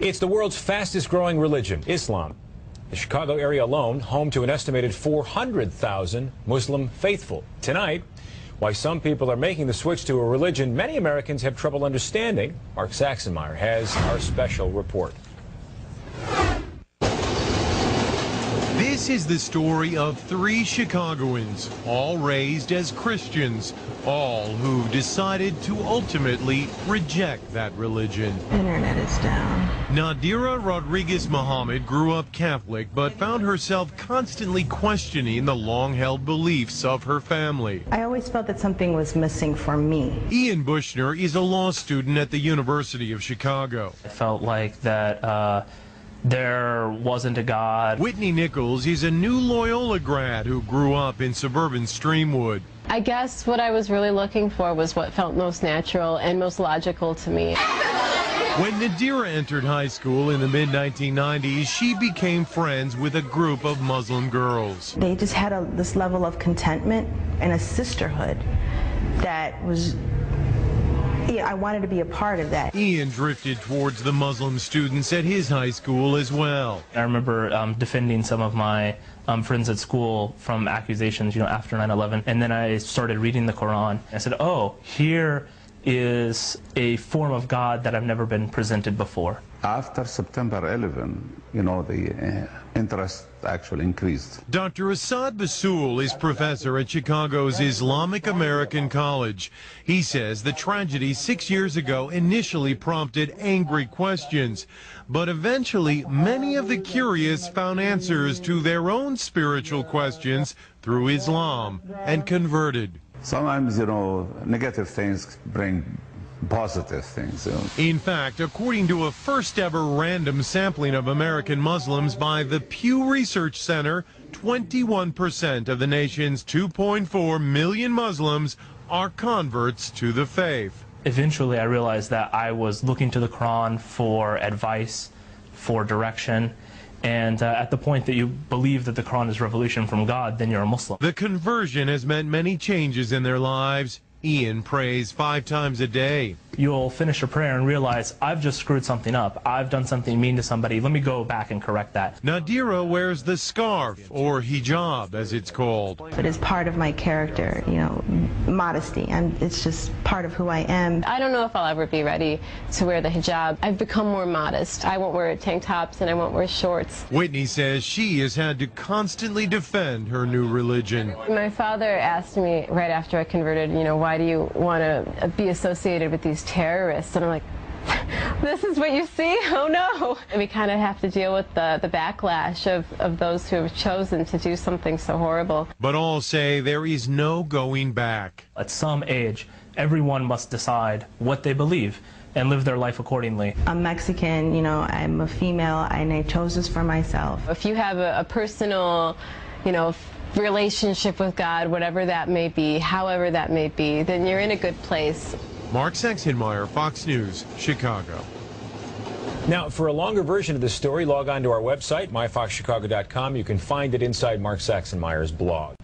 It's the world's fastest growing religion, Islam. The Chicago area alone, home to an estimated 400,000 Muslim faithful. Tonight, why some people are making the switch to a religion many Americans have trouble understanding. Mark Saxenmeyer has our special report. This is the story of 3 Chicagoans, all raised as Christians, all who've decided to ultimately reject that religion. Internet is down. Nadira Rodriguez Muhammad grew up Catholic, but found herself constantly questioning the long-held beliefs of her family. I always felt that something was missing for me. Ian Bushner is a law student at the University of Chicago. I felt like that there wasn't a God. Whitney Nichols is a new Loyola grad who grew up in suburban Streamwood. I guess what I was really looking for was what felt most natural and most logical to me. When Nadira entered high school in the mid-1990s, she became friends with a group of Muslim girls. They just had this level of contentment and a sisterhood that was, I wanted to be a part of that. Ian drifted towards the Muslim students at his high school as well. I remember defending some of my friends at school from accusations, after 9/11, and then I started reading the Quran. I said, oh, here is a form of God that I've never been presented before. After September 11, the interest actually increased. Dr. Assad Basul is professor at Chicago's Islamic American College. He says the tragedy 6 years ago initially prompted angry questions, but eventually many of the curious found answers to their own spiritual questions through Islam and converted. Sometimes, negative things bring positive things. In fact, according to a first-ever random sampling of American Muslims by the Pew Research Center, 21% of the nation's 2.4 million Muslims are converts to the faith. Eventually, I realized that I was looking to the Quran for advice, for direction, and at the point that you believe that the Quran is revelation from God, then you're a Muslim. The conversion has meant many changes in their lives. Ian prays 5 times a day. You'll finish a prayer and realize, I've just screwed something up. I've done something mean to somebody. Let me go back and correct that. Nadira wears the scarf, or hijab as it's called. But it's part of my character, modesty. It's just part of who I am. I don't know if I'll ever be ready to wear the hijab. I've become more modest. I won't wear tank tops and I won't wear shorts. Whitney says she has had to constantly defend her new religion. My father asked me right after I converted, why do you want to be associated with these terrorists? And I'm like, this is what you see? Oh no. And we kind of have to deal with the backlash of those who have chosen to do something so horrible. But all say there is no going back. At some age, everyone must decide what they believe and live their life accordingly. I'm Mexican, I'm a female, and I chose this for myself. If you have a personal, relationship with God, whatever that may be, however that may be, then you're in a good place. Mark Saxenmeyer, Fox News, Chicago. Now, for a longer version of this story, log on to our website, myfoxchicago.com. You can find it inside Mark Saxenmeyer's blog.